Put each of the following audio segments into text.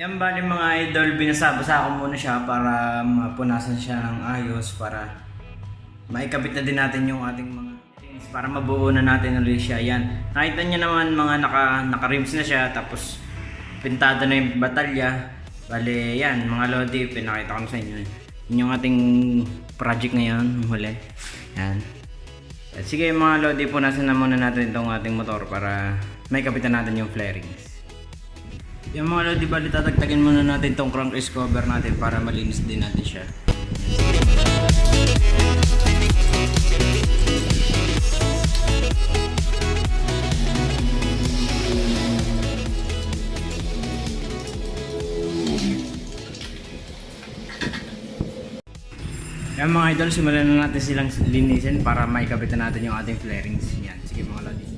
Yan bali mga idol, binasa-basa ko muna siya para mapunasan siya ng ayos para maikabit na din natin yung ating mga things para mabuo na natin ulit siya. Yan. Nakita niyo naman mga naka-rims na siya tapos pintado na yung batalya. Bali yan mga lodi, pinakita ko sa inyo. Yun yung ating project ngayon, huli. Yan. At sige mga lodi, punasan na muna natin itong ating motor para maikabitan natin yung flarings. Yung mga lodi, bali tatagtagin muna natin itong crankcase cover natin para malinis din natin siya. Yan mga idol, simulan na natin silang linisin para maikabitan natin yung ating flarings. Yan, sige mga lodi.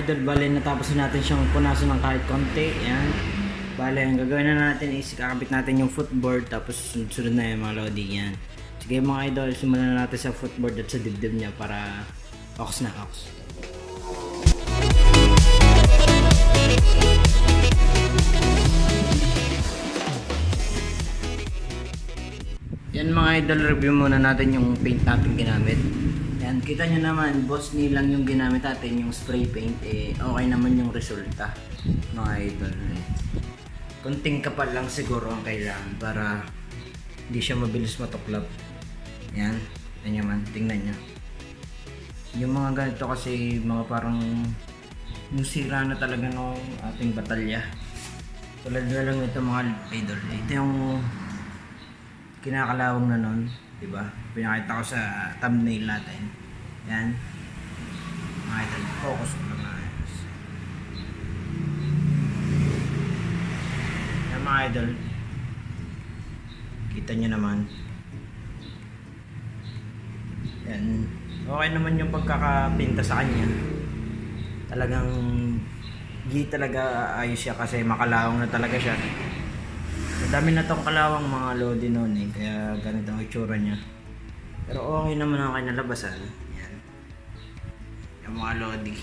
idol, bale natapos natin siyang punasan ng kahit konti. Yan. Bale, ang gagawin na natin is kakabit natin yung footboard tapos sunod-sunod na yung mga lodi. Yan. Sige mga idol, simulan na natin sa footboard at sa dibdib niya para aux na aux. Yan mga idol, review muna natin yung paint natin ginamit. Yan, kita nyo naman, boss nilang yung ginamit natin, yung spray paint, okay naman yung resulta mga idol. Kunting kapal lang siguro ang kailangan para hindi siya mabilis matuklap. Yan, tingnan nyo. Yung mga ganito kasi mga parang yung sira na talaga ng ating batalya. Tulad na lang ito mga idol. Ito yung kinakalawang na nun, diba? Pinakita ko sa thumbnail natin. Yan. Mga idol, focus ko lang na. Yan mga idol. Kita nyo naman. Yan. Okay naman yung pagkakapinta sa kanya. Talagang di talaga ayos siya kasi makalawang na talaga siya. Madami na tong kalawang mga lodi noon kaya ganito ang itsura niya. Pero okay naman ang kinalabasan. Yan. Yung mga lodi.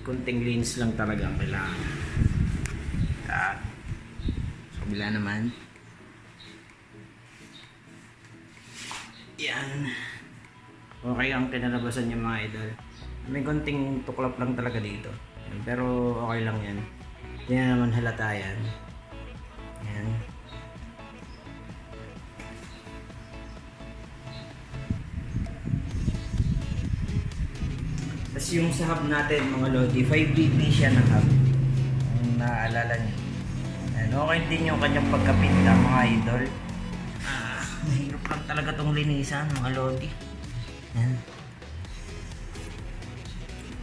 Kunting linis lang talaga ang kailangan. At sa kabila naman. Yan. Okay ang kinalabasan niya mga idol. May konting tuklap lang talaga dito. Yan. Pero okay lang yan. Hindi na naman halata yan. Yan. Tapos yung sa hub natin mga lodi, 5BP siya ng hub. Kung naaalala niyo. Yan. Okay din yung kanyang pagkapinta mga idol. Mahirap lang talaga itong linisan mga lodi. Yan.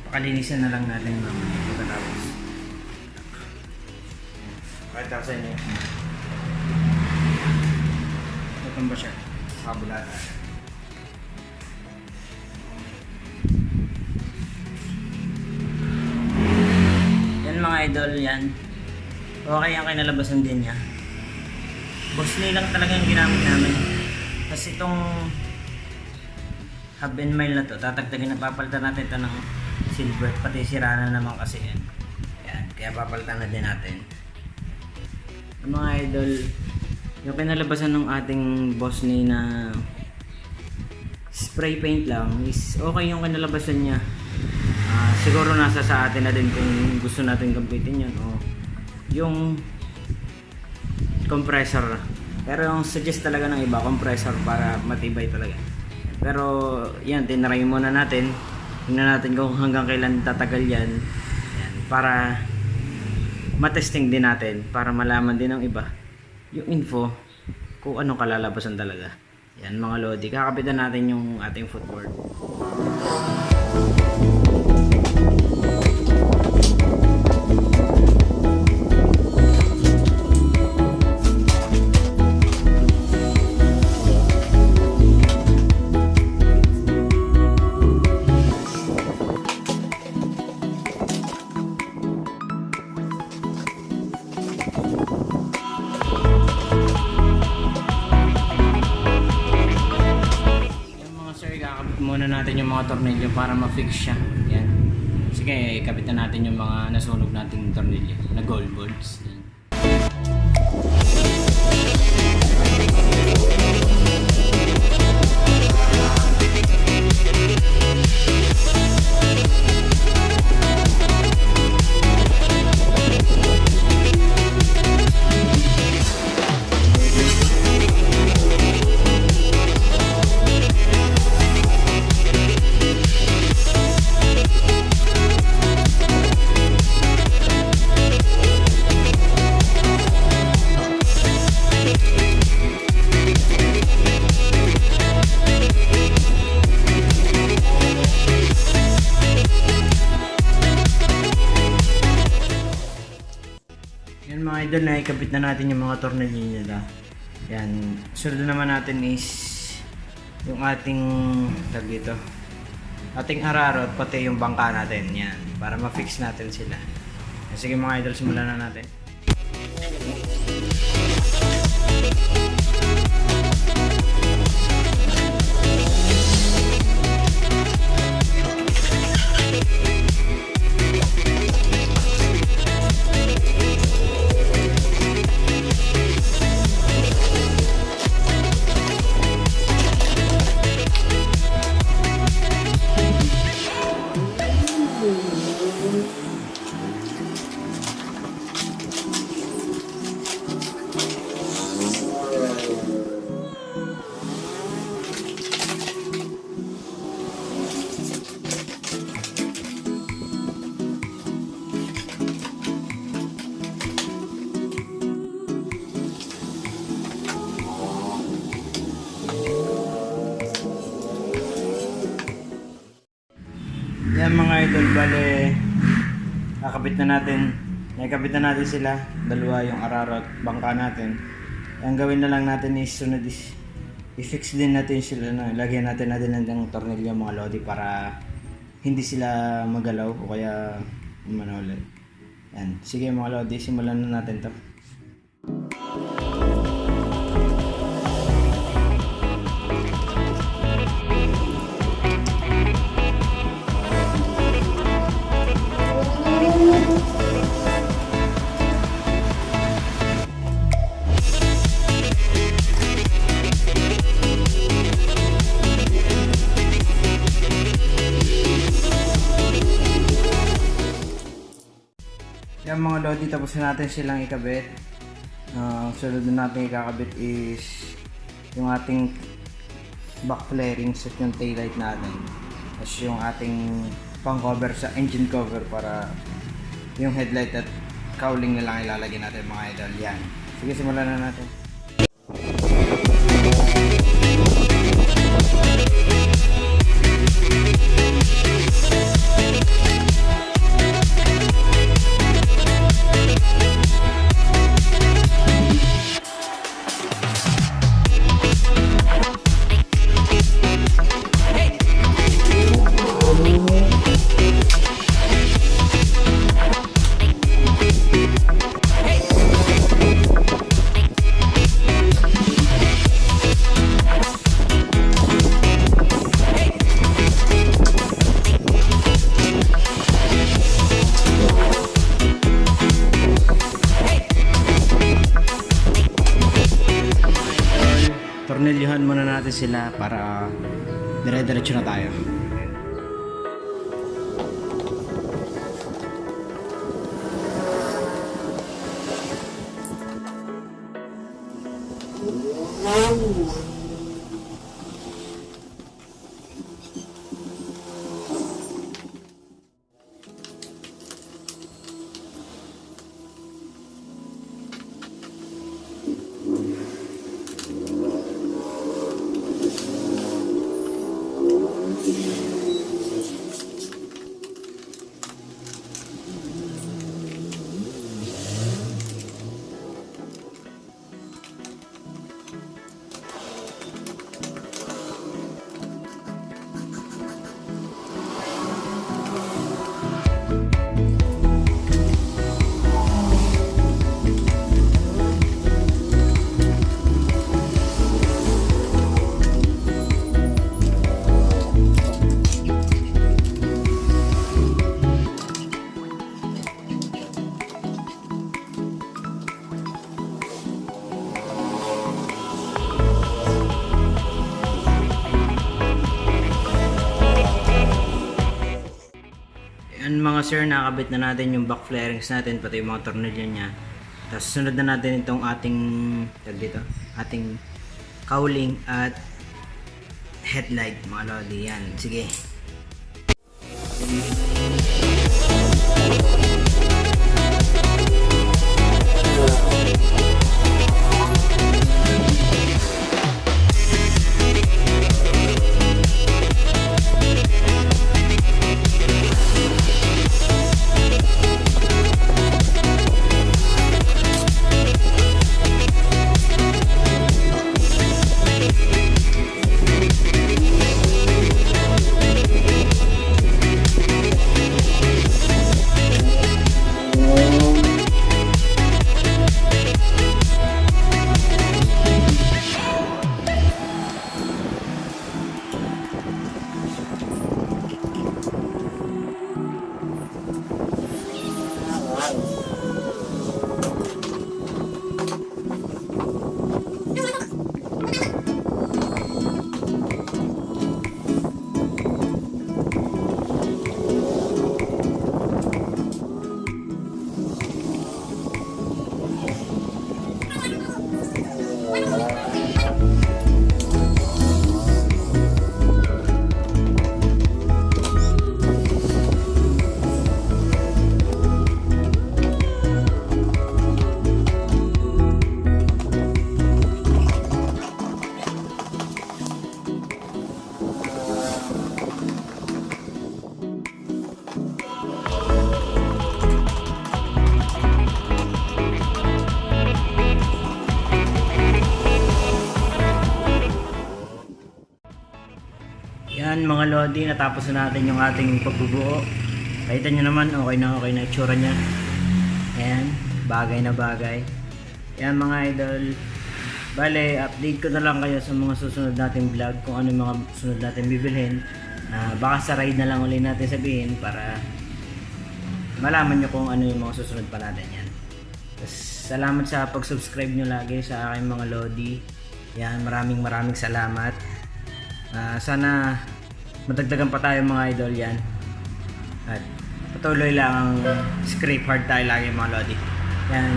Pakalinisan na lang natin mga pagkatapos. Kahit ako sa inyo. Matamba siya. Kabulata. Yan mga idol yan. Okay ang kinalabasan din niya. Boss nilang talagang ginamit namin. Kasi itong hub and mile na to, tatagtagin na papalitan natin ito ng silver. Pati sira na naman kasi yan. Yan. Kaya papalitan na din natin. Mga idol, yung kinalabasan ng ating boss ni na spray paint lang is okay yung kinalabasan niya. Siguro nasa sa atin na din kung gusto natin gamitin yun o yung compressor. Pero yung suggest talaga ng iba, compressor para matibay talaga. Pero yan, tinry muna natin. Tingnan natin kung hanggang kailan tatagal yan. Yan, para matesting din natin, para malaman din ng iba yung info kung anong kalalabasan talaga. Yan mga lodi, kakapitan natin yung ating footboard. Muna natin yung mga tornilyo para ma-fix siya. Yan. Sige, ikapitan natin yung mga nasunog nating tornilyo na gold bolts. Yan. Mga idol, na ikabit na natin yung mga tornilyo nila. Yan, sunod naman natin is yung ating dito, ating araro at pati yung bangka natin. Yan, para ma-fix natin sila. Sige mga idol, simulan na natin. Yan mga idol, bale nakakabit na natin sila, dalawa yung araro at bangka natin. Ang gawin na lang natin is sunod is i-fix din natin sila, lagyan natin ng tornilyo mga lodi para hindi sila magalaw o kaya ulit. Yan, sige mga lodi, simulan na natin to. Yan mga lodi, tapos na natin silang ikabit. Sunod na natin ikakabit is yung ating back flarings at yung taillight natin. Tapos yung ating pang cover sa engine cover para yung headlight at cowling na lang ilalagay natin mga idol. Yan. Sige, simulan na natin. Tornilyohan muna natin sila para dire-diretso na tayo. Yan mga sir, nakabit na natin yung back flarings natin, pati yung mga tornilyo niya. Tapos sunod na natin itong ating cowling at headlight mga lodi. Yan, sige. mga lodi, natapos na natin yung ating pagbubuo. Kita nyo naman, okay na itsura niya. Ayan, bagay na bagay. Ayan mga idol. Bale, update ko na lang kayo sa mga susunod nating vlog, kung ano yung mga susunod natin bibilhin. Baka sa ride na lang ulit natin sabihin para malaman nyo kung ano yung mga susunod pa natin yan. Salamat sa pag-subscribe nyo lagi sa aking mga lodi. Yan, maraming salamat. Sana madagdagan pa tayo mga idol yan. At patuloy lang ang script hard tayo lagi mga lodi. Yan.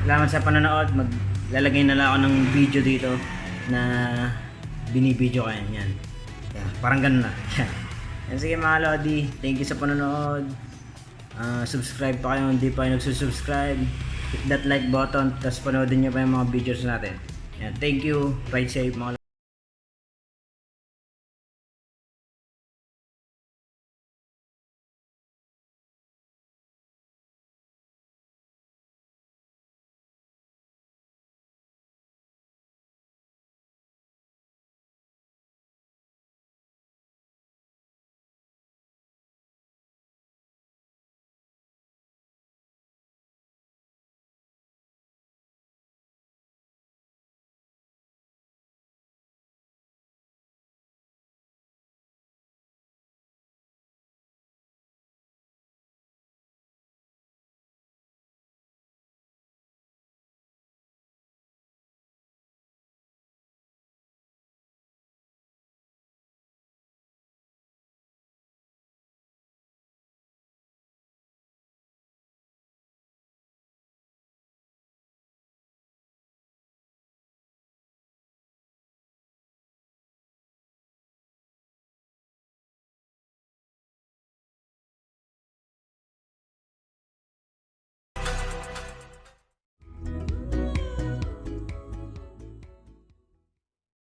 Salamat sa panonood. Maglalagay na lang ako ng video dito na binibideo ko yan. Yan. Parang ganun na. Yan, sige mga lodi. Thank you sa panonood. Subscribe pa kayo hindi pa kayo nagsusubscribe. Hit that like button, tapos panoodin nyo pa yung mga videos natin. Yan, thank you. Ride safe mga